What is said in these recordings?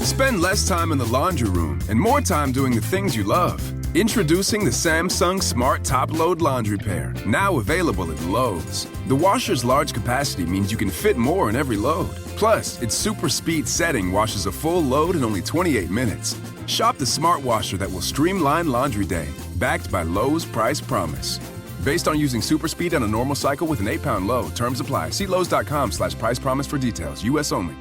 Spend less time in the laundry room and more time doing the things you love. Introducing the Samsung Smart Top Load Laundry Pair, now available at Lowe's. The washer's large capacity means you can fit more in every load. Plus, its super speed setting washes a full load in only 28 minutes. Shop the smart washer that will streamline laundry day, backed by Lowe's Price Promise. Based on using super speed on a normal cycle with an 8-pound load. Terms apply. See Lowe's.com/price promise for details. U.S. only.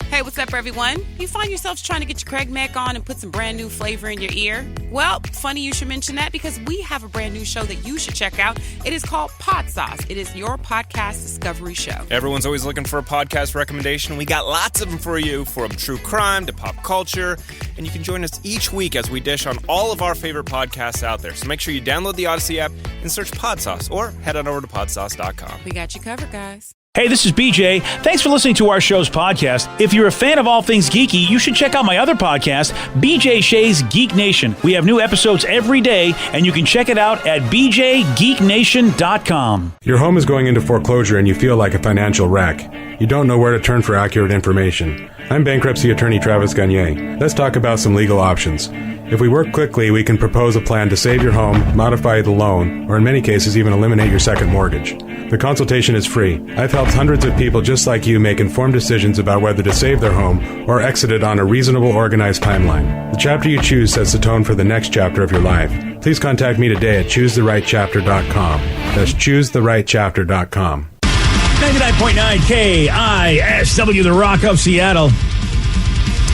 Hey, what's up, everyone? You find yourselves trying to get your Craig Mac on and put some brand new flavor in your ear? Well, funny you should mention that because we have a brand new show that you should check out. It is called Pod Sauce. It is your podcast discovery show. Everyone's always looking for a podcast recommendation. We got lots of them for you, from true crime to pop culture. And you can join us each week as we dish on all of our favorite podcasts out there. So make sure you download the Odyssey app and search Pod Sauce, or head on over to podsauce.com. We got you covered, guys. Hey, this is BJ. Thanks for listening to our show's podcast. If you're a fan of all things geeky, you should check out my other podcast, BJ Shea's Geek Nation. We have new episodes every day, and you can check it out at bjgeeknation.com. Your home is going into foreclosure and you feel like a financial wreck. You don't know where to turn for accurate information. I'm bankruptcy attorney Travis Gagne. Let's talk about some legal options. If we work quickly, we can propose a plan to save your home, modify the loan, or in many cases even eliminate your second mortgage. The consultation is free. I've helped hundreds of people just like you make informed decisions about whether to save their home or exit it on a reasonable, organized timeline. The chapter you choose sets the tone for the next chapter of your life. Please contact me today at choosetherightchapter.com. That's choosetherightchapter.com. 99.9 KISW, the Rock of Seattle.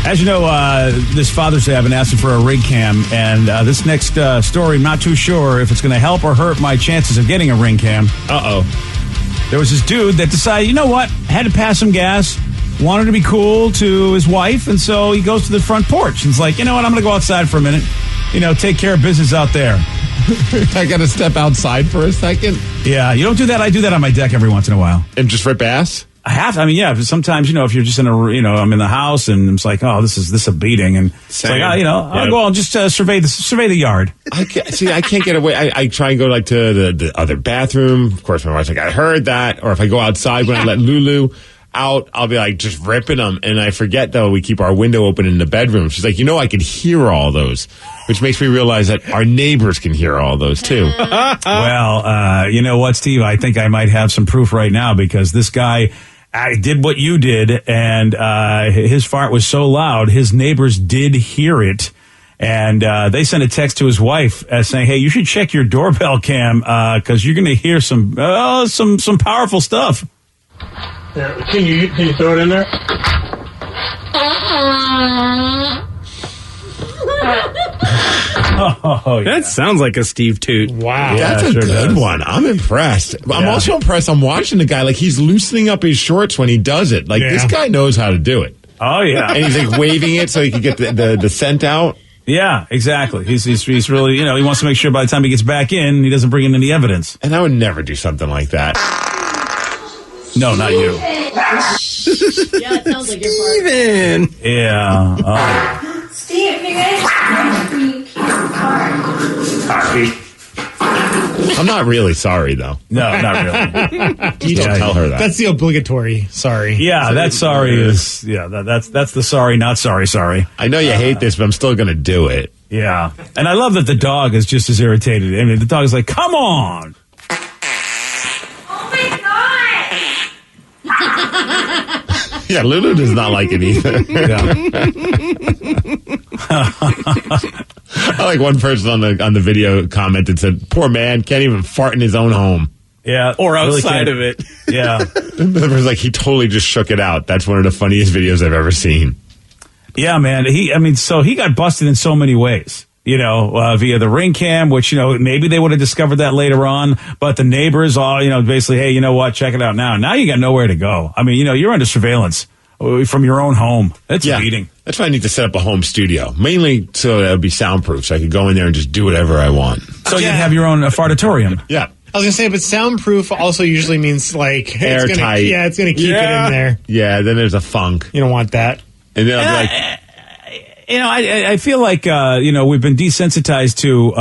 As you know, this Father's Day, I've been asking for a ring cam, and this next story, I'm not too sure if it's going to help or hurt my chances of getting a ring cam. Uh-oh. There was this dude that decided, you know what, had to pass some gas, wanted to be cool to his wife, and so he goes to the front porch, and he's like, you know what, I'm going to go outside for a minute, take care of business out there. I got to step outside for a second? Yeah, you don't do that. I do that on my deck every once in a while. And just rip ass? I have. I mean, yeah. Sometimes, if you're just in I'm in the house and it's like, oh, this is a beating, and it's like, I'll go and just survey the yard. I can't get away. I try and go to the other bathroom. Of course, my wife's like, I heard that. Or if I go outside when I let Lulu out, I'll be like just ripping them. And I forget, though, we keep our window open in the bedroom. She's like, I can hear all those, which makes me realize that our neighbors can hear all those too. Well, you know what, Steve? I think I might have some proof right now, because this guy did what you did, and his fart was so loud, his neighbors did hear it. And they sent a text to his wife saying, hey, you should check your doorbell cam because you're going to hear some powerful stuff. Yeah, can you throw it in there? Oh, yeah. That sounds like a Steve Toot. Wow. That's a good one. I'm impressed. Yeah. I'm also impressed. I'm watching the guy, like he's loosening up his shorts when he does it. Like this guy knows how to do it. Oh, yeah. And he's like waving it so he can get the scent out. Yeah, exactly. He's really, he wants to make sure by the time he gets back in, he doesn't bring in any evidence. And I would never do something like that. No, not you. Yeah, it sounds like your fart. Steven! Yeah. Steve, you guys Sorry. I'm not really sorry, though. No, not really. You don't tell her that. That's the obligatory sorry. Yeah, that sorry is, that's the sorry, not sorry. I know you hate this, but I'm still going to do it. Yeah. And I love that the dog is just as irritated. I mean, the dog is like, come on. Oh, my God. Yeah, Lulu does not like it either. I like one person on the video commented, said, poor man can't even fart in his own home. Yeah. Or outside of it. Yeah. It was like he totally just shook it out. That's one of the funniest videos I've ever seen. Yeah, man. So he got busted in so many ways. Via the ring cam, which, maybe they would have discovered that later on. But the neighbors all, basically, hey, you know what? Check it out now. Now you got nowhere to go. I mean, you're under surveillance from your own home. That's a beating. That's why I need to set up a home studio, mainly so that it would be soundproof, so I could go in there and just do whatever I want. So you'd have your own fartatorium. Yeah. I was going to say, but soundproof also usually means like airtight. It's going to keep it in there. Yeah, then there's a funk. You don't want that. And then I'll be like... I feel like, we've been desensitized to,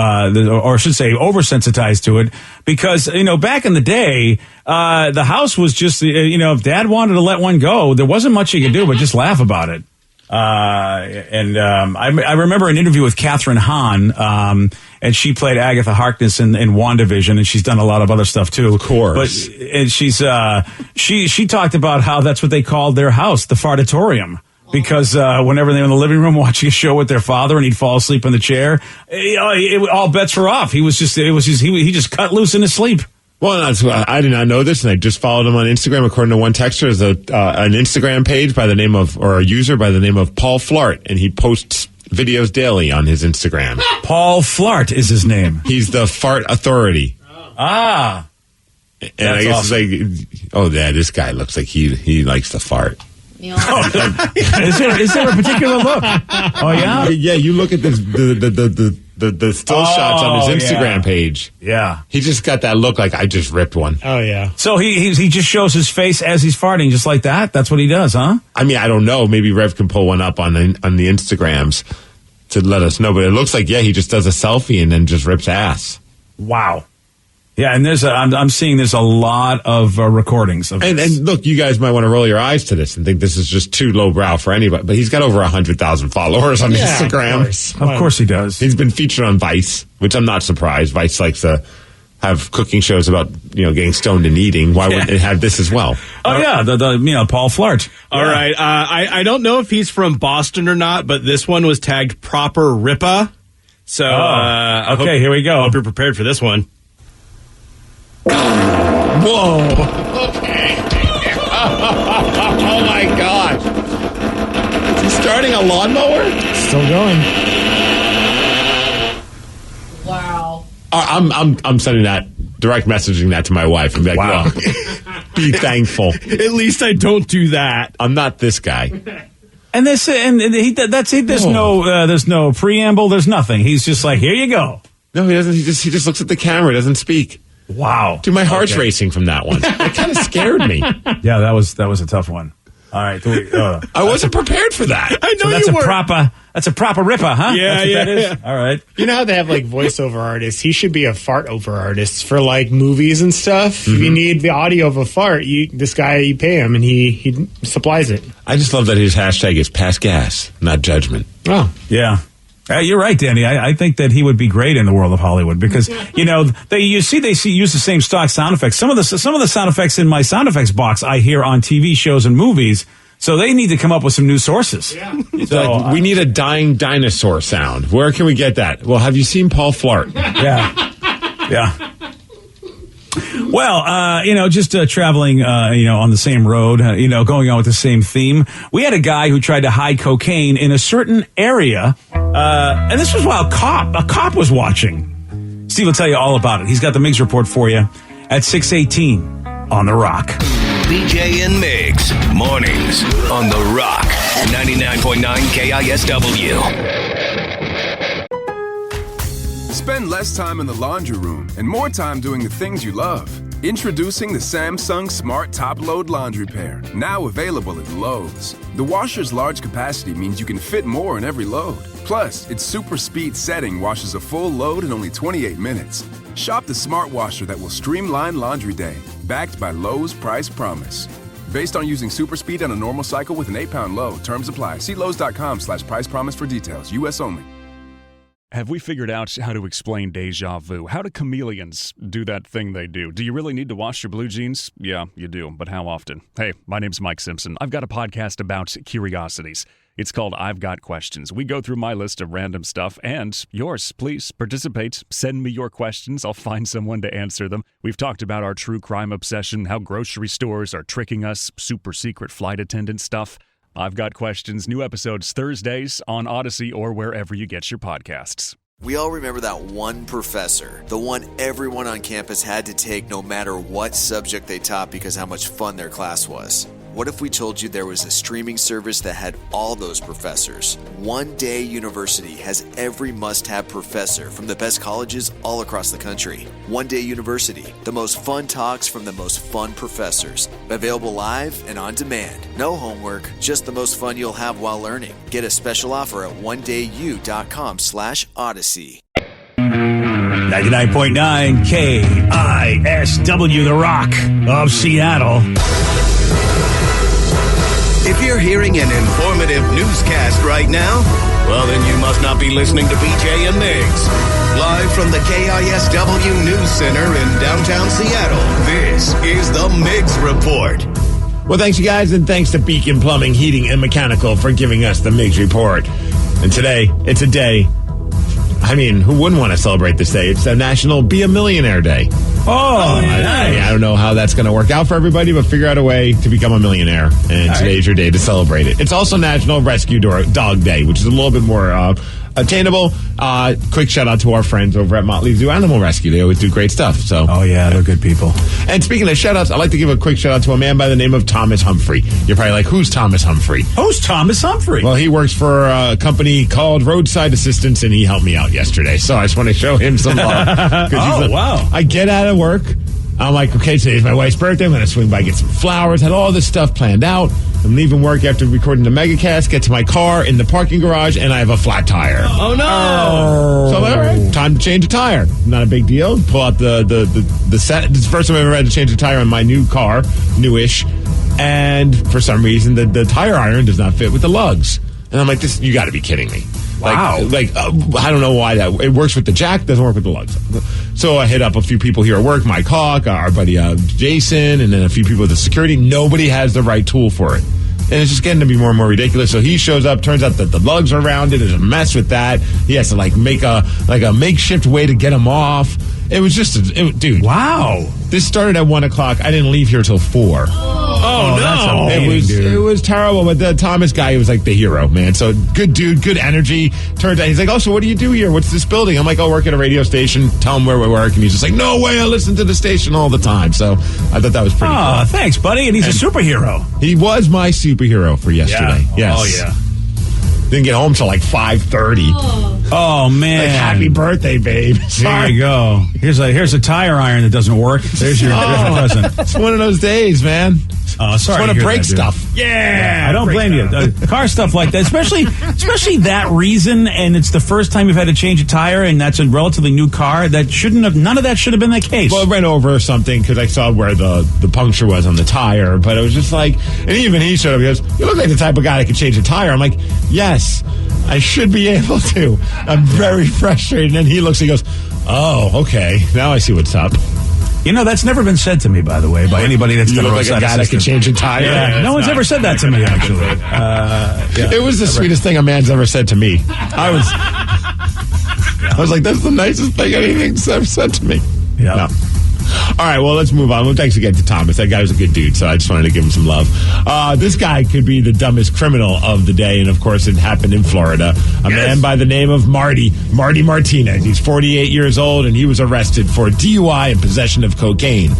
or I should say oversensitized to it, because, back in the day, the house was just, if Dad wanted to let one go, there wasn't much you could do but just laugh about it. I remember an interview with Catherine Hahn, and she played Agatha Harkness in WandaVision, and she's done a lot of other stuff too. Of course. But and she talked about how that's what they called their house, the fartatorium. Because whenever they were in the living room watching a show with their father, and he'd fall asleep in the chair, all bets were off. He just cut loose in his sleep. Well, I did not know this, and I just followed him on Instagram. According to one texter, there's an Instagram page by the name of, or a user by the name of Paul Flart, and he posts videos daily on his Instagram. Paul Flart is his name. He's the fart authority. Ah. And I guess awesome. it's like, oh, yeah, this guy looks like he likes to fart. Is there a particular look? Oh, yeah? Yeah, you look at this, the still shots on his Instagram page. Yeah. He just got that look like I just ripped one. Oh, yeah. So he just shows his face as he's farting, just like that? That's what he does, huh? I mean, I don't know. Maybe Rev can pull one up on the Instagrams to let us know. But it looks like, he just does a selfie and then just rips ass. Wow. Yeah, and I'm seeing there's a lot of recordings of this. And look, you guys might want to roll your eyes to this and think this is just too lowbrow for anybody. But he's got over 100,000 followers on Instagram. Of course he does. He's been featured on Vice, which I'm not surprised. Vice likes to have cooking shows about getting stoned and eating. Why wouldn't it have this as well? Oh yeah, the Paul Flart. All right, I don't know if he's from Boston or not, but this one was tagged Proper Rippa. So okay, here we go. I hope you're prepared for this one. Whoa. Okay. Oh my gosh. Is he starting a lawnmower? Still going. Wow. I'm sending that, direct messaging that to my wife and be like, Wow. Look, be thankful. At least I don't do that. I'm not this guy. And that's it. There's no preamble. There's nothing. He's just like, here you go. No, he doesn't. He just looks at the camera, doesn't speak. Wow. Dude, my heart's racing from that one. It kind of scared me. Yeah, that was a tough one. All right. I wasn't prepared for that. I know that's you were. That's a proper ripper, huh? Yeah, that's what that is? yeah. All right. You know how they have like voiceover artists? He should be a fart over artist for like movies and stuff. Mm-hmm. If you need the audio of a fart, this guy, you pay him and he supplies it. I just love that his hashtag is pass gas, not judgment. Oh, Yeah. You're right, Danny. I think that he would be great in the world of Hollywood because they use the same stock sound effects. Some of the sound effects in my sound effects box I hear on TV shows and movies. So they need to come up with some new sources. Yeah. We need a dying dinosaur sound. Where can we get that? Well, have you seen Paul Flart? Yeah. Well, just traveling, on the same road, going on with the same theme. We had a guy who tried to hide cocaine in a certain area, and this was while a cop was watching. Steve will tell you all about it. He's got the Miggs report for you at 6:18 on The Rock. BJ and Miggs, mornings on The Rock, 99.9 KISW. Spend less time in the laundry room and more time doing the things you love. Introducing the Samsung Smart Top Load Laundry Pair, now available at Lowe's. The washer's large capacity means you can fit more in every load. Plus, its super speed setting washes a full load in only 28 minutes. Shop the smart washer that will streamline laundry day, backed by Lowe's Price Promise. Based on using super speed on a normal cycle with an 8-pound load, terms apply. See Lowe's.com/price promise for details. U.S. only. Have we figured out how to explain deja vu? How do chameleons do that thing they do? Do you really need to wash your blue jeans? Yeah, you do, but how often? Hey, my name's Mike Simpson. I've got a podcast about curiosities. It's called I've Got Questions. We go through my list of random stuff and yours. Please participate. Send me your questions. I'll find someone to answer them. We've talked about our true crime obsession, how grocery stores are tricking us, super secret flight attendant stuff. I've Got Questions. New episodes Thursdays on Odyssey or wherever you get your podcasts. We all remember that one professor, the one everyone on campus had to take no matter what subject they taught because how much fun their class was. What if we told you there was a streaming service that had all those professors? One Day University has every must-have professor from the best colleges all across the country. One Day University, the most fun talks from the most fun professors. Available live and on demand. No homework, just the most fun you'll have while learning. Get a special offer at ondayu.com/odyssey. 99.9 KISW, The Rock of Seattle. If you're hearing an informative newscast right now, well, then you must not be listening to BJ and Migs. Live from the KISW News Center in downtown Seattle, this is the Migs Report. Well, thanks, you guys, and thanks to Beacon Plumbing, Heating, and Mechanical for giving us the Migs Report. And today, it's a day. I mean, who wouldn't want to celebrate this day? It's the National Be a Millionaire Day. I don't know how that's going to work out for everybody, but figure out a way to become a millionaire. And today's your day to celebrate it. It's also National Rescue Dog Day, which is a little bit more attainable. Quick shout out to our friends over at Motley Zoo Animal Rescue. They always do great stuff. So, they're good people. And speaking of shout outs, I'd like to give a quick shout out to a man by the name of Thomas Humphrey. You're probably like, who's Thomas Humphrey? Who's Thomas Humphrey? Well, he works for a company called Roadside Assistance, and he helped me out yesterday. So I just want to show him some love. Wow. I get out of work. I'm like, okay, today's my wife's birthday. I'm going to swing by, get some flowers. Had all this stuff planned out. I'm leaving work after recording the Megacast, get to my car in the parking garage, and I have a flat tire. Oh, no. So I'm like, all right, time to change a tire. Not a big deal. Pull out the set. This is the first time I've ever had to change a tire on my new car, newish. And for some reason, the tire iron does not fit with the lugs. And I'm like, this, you got to be kidding me. Wow. I don't know why that. It works with the jack, doesn't work with the lugs. So I hit up a few people here at work, Mike Hawk, our buddy Jason, and then a few people at the security. Nobody has the right tool for it. And it's just getting to be more and more ridiculous. So he shows up. Turns out that the lugs are rounded. There's a mess with that. He has to make a makeshift way to get them off. It was just, dude. Wow. This started at 1 o'clock. I didn't leave here till 4. Oh, no. It was terrible. But the Thomas guy, he was like the hero, man. So good dude, good energy. Turns out he's like, oh, so what do you do here? What's this building? I'm like, I work at a radio station. Tell him where we work. And he's just like, no way. I listen to the station all the time. So I thought that was pretty cool. Thanks, buddy. And he's a superhero. He was my superhero for yesterday. Yeah. Yes. Oh, yeah. Didn't get home till like 5:30. Oh, man. Like, happy birthday, babe. There you go. Here's a tire iron that doesn't work. There's your present. It's one of those days, man. Oh, sorry. Just want to break stuff. Yeah, I don't blame you. Car stuff like that, especially that reason, and it's the first time you've had to change a tire, and that's a relatively new car. None of that should have been the case. Well, I ran over something because I saw where the puncture was on the tire, but it was just like, and even he showed up. He goes, "You look like the type of guy that can change a tire." I'm like, "Yes, I should be able to." I'm very frustrated, and he looks, he goes, "Oh, okay, now I see what's up." You know, that's never been said to me, by the way, by anybody that's done a roadside assistance. That can change a tire. Yeah, no one's ever said that to me, actually. It was the sweetest thing a man's ever said to me. I was like, that's the nicest thing anything's ever said to me. Yeah. No. All right, well, let's move on. Well, thanks again to Thomas. That guy was a good dude, so I just wanted to give him some love. This guy could be the dumbest criminal of the day, and of course it happened in Florida. A man by the name of Marty Martinez. He's 48 years old, and he was arrested for DUI and possession of cocaine.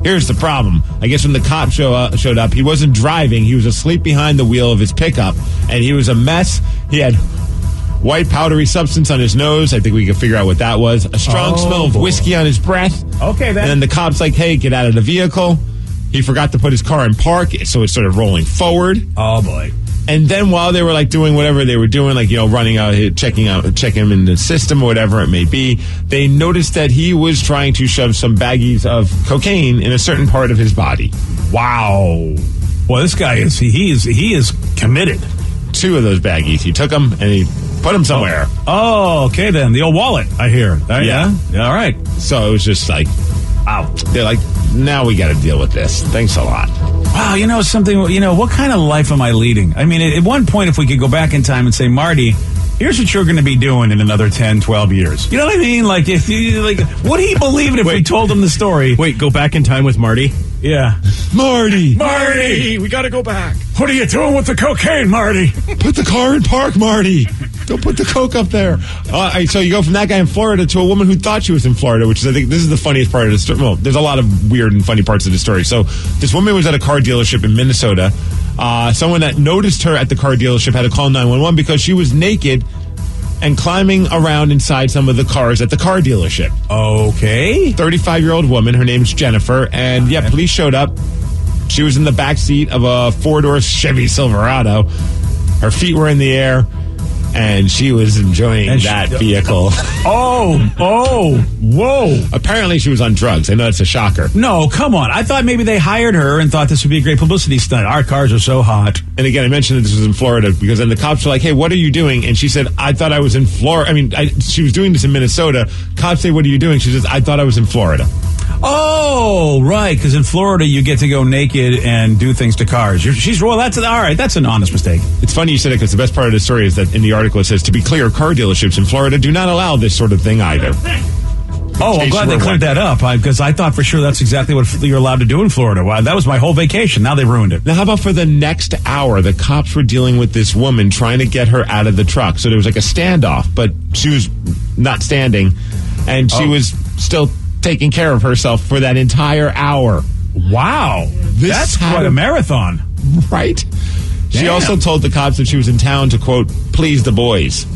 Here's the problem. I guess when the cop showed up, he wasn't driving. He was asleep behind the wheel of his pickup, and he was a mess. He had white powdery substance on his nose. I think we can figure out what that was. A strong smell of whiskey on his breath. Okay, then. And then the cop's like, hey, get out of the vehicle. He forgot to put his car in park, so it started rolling forward. Oh, boy. And then while they were doing whatever they were doing, running out, checking him in the system or whatever it may be, they noticed that he was trying to shove some baggies of cocaine in a certain part of his body. Wow. Well, this guy he is committed. 2 of those baggies. He took them and he put them somewhere. Oh, okay then. The old wallet, I hear. Yeah. All right. So it was just like, wow. They're like, now we got to deal with this. Thanks a lot. Wow, what kind of life am I leading? I mean, at one point, if we could go back in time and say, Marty, here's what you're going to be doing in another 10, 12 years. You know what I mean? Like, if you, would he believe it if we told him the story? Wait, go back in time with Marty? Yeah. Marty, we got to go back. What are you doing with the cocaine, Marty? Put the car in park, Marty. Don't put the coke up there. So you go from that guy in Florida to a woman who thought she was in Florida, which is, I think, this is the funniest part of the story. Well, there's a lot of weird and funny parts of the story. So this woman was at a car dealership in Minnesota. Someone that noticed her at the car dealership had to call 911 because she was naked and climbing around inside some of the cars at the car dealership. Okay. 35-year-old woman. Her name's Jennifer. And, police showed up. She was in the back seat of a 4-door Chevy Silverado. Her feet were in the air. and she was enjoying that vehicle. Whoa. Apparently she was on drugs. I know that's a shocker. No, come on. I thought maybe they hired her and thought this would be a great publicity stunt. Our cars are so hot. And again, I mentioned that this was in Florida because then the cops were like, hey, what are you doing? And she said, I thought I was in Florida. She was doing this in Minnesota. Cops say, what are you doing? She says, I thought I was in Florida. Oh, right, because in Florida you get to go naked and do things to cars. That's all right. That's an honest mistake. It's funny you said it because the best part of the story is that in the article it says, to be clear, car dealerships in Florida do not allow this sort of thing either. Oh, I'm glad they cleared that up because I thought for sure that's exactly what you're allowed to do in Florida. Wow, that was my whole vacation. Now they ruined it. Now, how about for the next hour, the cops were dealing with this woman trying to get her out of the truck. So there was like a standoff, but she was not standing, and she was still taking care of herself for that entire hour. Wow. That's quite a marathon. Right? She also told the cops that she was in town to, quote, please the boys.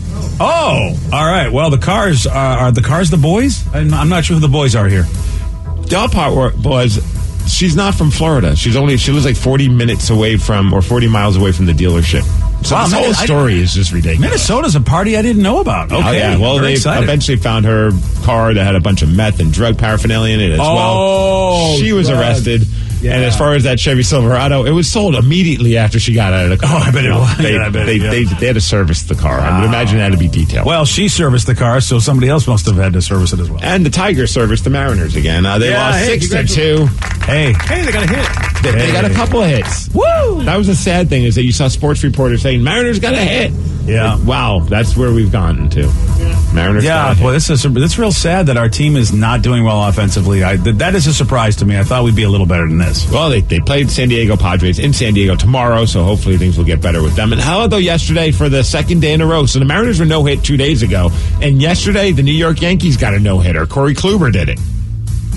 Oh, all right. Well, the cars, are the cars the boys? I'm not sure who the boys are here. The other part was she's not from Florida. She lives like 40 minutes away from, or 40 miles away from the dealership. So this whole story is just ridiculous. Minnesota's a party I didn't know about. Okay. Oh, yeah. Well, they eventually found her car that had a bunch of meth and drug paraphernalia in it as well. She was arrested. Yeah. And as far as that Chevy Silverado, it was sold immediately after she got out of the car. Oh, I bet it was. They had to service the car. Wow. I would imagine it had to be detailed. Well, she serviced the car, so somebody else must have had to service it as well. And the Tigers serviced the Mariners again. They lost 6-2. Hey, they got a hit. They got a couple of hits. Woo! That was the sad thing, is that you saw sports reporters saying, Mariners got a hit. Yeah. Wow, that's where we've gotten to. Mariners. Yeah, boy, it's real sad that our team is not doing well offensively. That is a surprise to me. I thought we'd be a little better than this. Well, they played San Diego Padres in San Diego tomorrow, so hopefully things will get better with them. And how about yesterday for the second day in a row? So the Mariners were no-hit 2 days ago, and yesterday the New York Yankees got a no-hitter. Corey Kluber did it.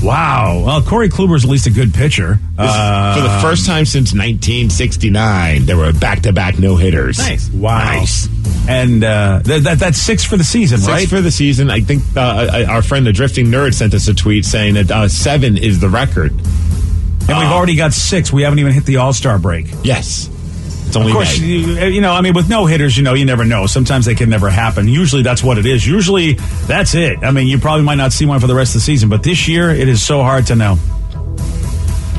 Wow. Well, Corey Kluber's at least a good pitcher. For the first time since 1969, there were back-to-back no-hitters. Nice. Wow. Nice. And that's 6 for the season, right? 6 for the season. I think our friend, the Drifting Nerd, sent us a tweet saying that 7 is the record. And we've already got 6. We haven't even hit the All-Star break. Yes. It's only of course, with no hitters, you never know. Sometimes they can never happen. Usually that's what it is. Usually that's it. You probably might not see one for the rest of the season, but this year it is so hard to know.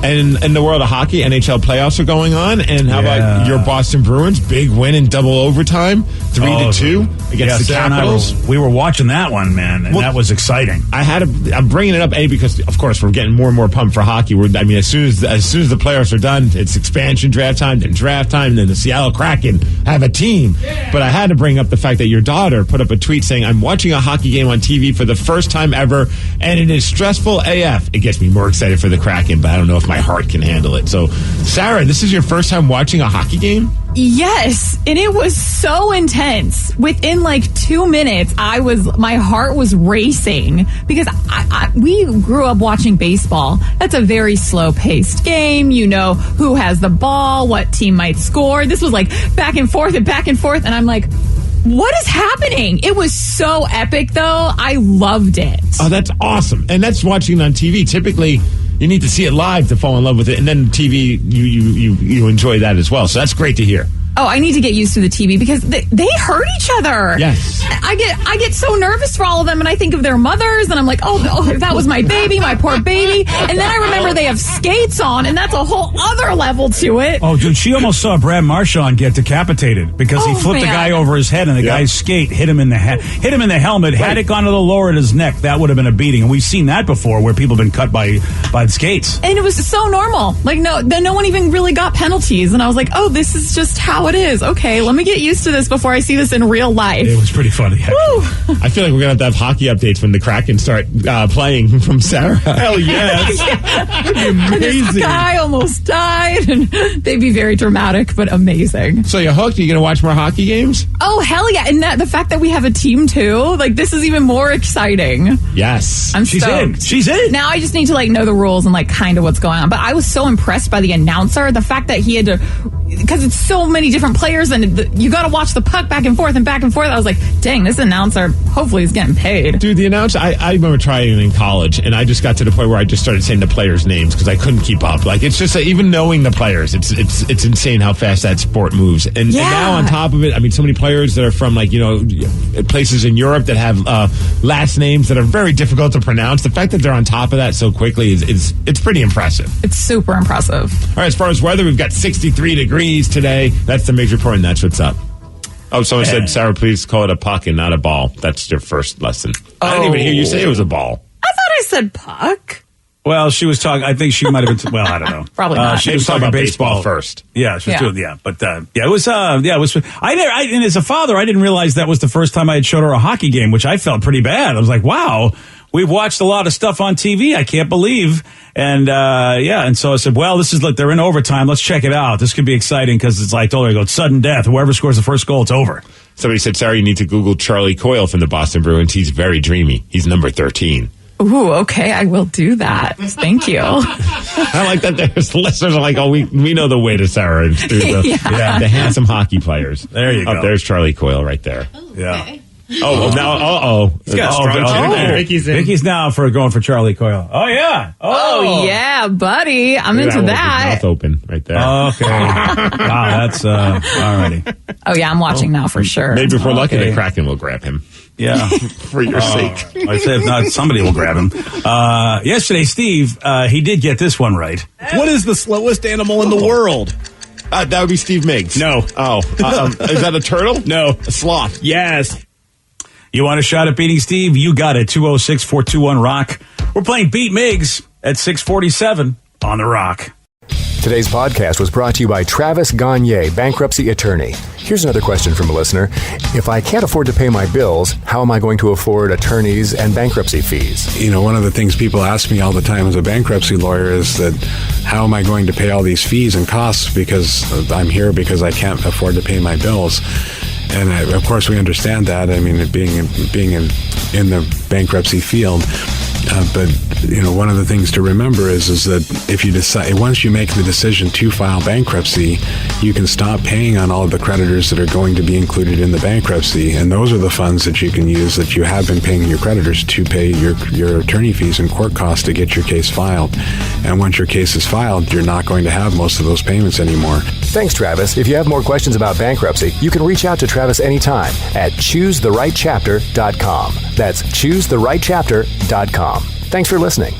And in the world of hockey, NHL playoffs are going on. And how about your Boston Bruins? Big win in double overtime, 3-2 against the Capitals. We were watching that one, man, and that was exciting. I'm bringing it up, because of course we're getting more and more pumped for hockey. As soon as the playoffs are done, it's expansion draft time, then the Seattle Kraken have a team. Yeah. But I had to bring up the fact that your daughter put up a tweet saying, I'm watching a hockey game on TV for the first time ever, and it is stressful AF. It gets me more excited for the Kraken, but I don't know if my heart can handle it. So, Sarah, this is your first time watching a hockey game? Yes, and it was so intense. Within 2 minutes, my heart was racing because we grew up watching baseball. That's a very slow-paced game. You know who has the ball, what team might score. This was back and forth, and I'm like, what is happening? It was so epic, though. I loved it. Oh, that's awesome. And that's watching on TV. Typically, you need to see it live to fall in love with it, and then TV, you enjoy that as well. So that's great to hear. Oh, I need to get used to the TV because they hurt each other. Yes. I get so nervous for all of them, and I think of their mothers, and I'm like, oh, that was my baby, my poor baby. And then I remember they have skates on, and that's a whole other level to it. Oh, dude, she almost saw Brad Marchand get decapitated because he flipped the guy over his head, and the guy's skate hit him in the helmet. Had it gone to the lower of his neck, that would have been a beating. And we've seen that before, where people have been cut by the skates. And it was so normal. No one even really got penalties, and I was like, oh, this is just how it is. Okay, let me get used to this before I see this in real life. It was pretty funny. I feel like we're going to have hockey updates when the Kraken start playing from Sarah. Hell yes. That'd be amazing. This guy almost died, and they'd be very dramatic, but amazing. So you're hooked? Are you going to watch more hockey games? Oh, hell yeah. And the fact that we have a team, too, this is even more exciting. Yes. I'm stoked. She's in. Now I just need to, know the rules and, kind of what's going on. But I was so impressed by the announcer. The fact that he had to because it's so many different players and you got to watch the puck back and forth and back and forth. I was like, dang, this announcer hopefully is getting paid. Dude, the announcer, I remember trying in college, and I just got to the point where I just started saying the players' names because I couldn't keep up. Like, it's just even knowing the players, it's insane how fast that sport moves. And now on top of it, I mean, so many players that are from, like, places in Europe that have last names that are very difficult to pronounce. The fact that they're on top of that so quickly it's pretty impressive. It's super impressive. All right, as far as weather, we've got 63 degrees today. That's the Migs Report, and that's what's up. Oh, someone said, Sarah, please call it a puck and not a ball. That's your first lesson. I didn't even hear you say it was a ball. I thought I said puck. Well, she was talking. I think she might have been. Well, I don't know. Probably not. She was talking about baseball first. Yeah, she was doing. Yeah, but it was. It was. And as a father, I didn't realize that was the first time I had showed her a hockey game, which I felt pretty bad. I was like, wow, we've watched a lot of stuff on TV. I can't believe. And and so I said, well, they're in overtime. Let's check it out. This could be exciting because it's like I told her, I go, it's sudden death. Whoever scores the first goal, it's over. Somebody said, Sarah, you need to Google Charlie Coyle from the Boston Bruins. He's very dreamy. He's number 13. Ooh, okay, I will do that. Thank you. I like that there's listeners are like, oh, we know the way to Sarah and Stu, the handsome hockey players. There you go. There's Charlie Coyle right there. Yeah. Oh, now, He's got a strong chin. Vicky's now going for Charlie Coyle. Oh, yeah. Oh yeah, buddy. I'm into that. Mouth open right there. Okay. Wow, that's alrighty. Oh, yeah, I'm watching now for sure. Maybe if we're lucky, the Kraken will grab him. Yeah. For your sake. I say if not, somebody will grab him. Yesterday, Steve, he did get this one right. What is the slowest animal in the world? That would be Steve Miggs. No. Oh. Is that a turtle? No. A sloth. Yes. You want a shot at beating Steve? You got it. 206-421-ROCK. We're playing Beat Miggs at 647 on the Rock. Today's podcast was brought to you by Travis Gagne, bankruptcy attorney. Here's another question from a listener. If I can't afford to pay my bills, how am I going to afford attorneys and bankruptcy fees? One of the things people ask me all the time as a bankruptcy lawyer is that how am I going to pay all these fees and costs because I'm here because I can't afford to pay my bills? And of course, we understand that. I mean, being in the bankruptcy field, but one of the things to remember is that if you decide once you make the decision to file bankruptcy, you can stop paying on all of the creditors that are going to be included in the bankruptcy, and those are the funds that you can use that you have been paying your creditors to pay your attorney fees and court costs to get your case filed. And once your case is filed, you're not going to have most of those payments anymore. Thanks, Travis. If you have more questions about bankruptcy, you can reach out to Travis anytime at choosetherightchapter.com. That's choosetherightchapter.com. Thanks for listening.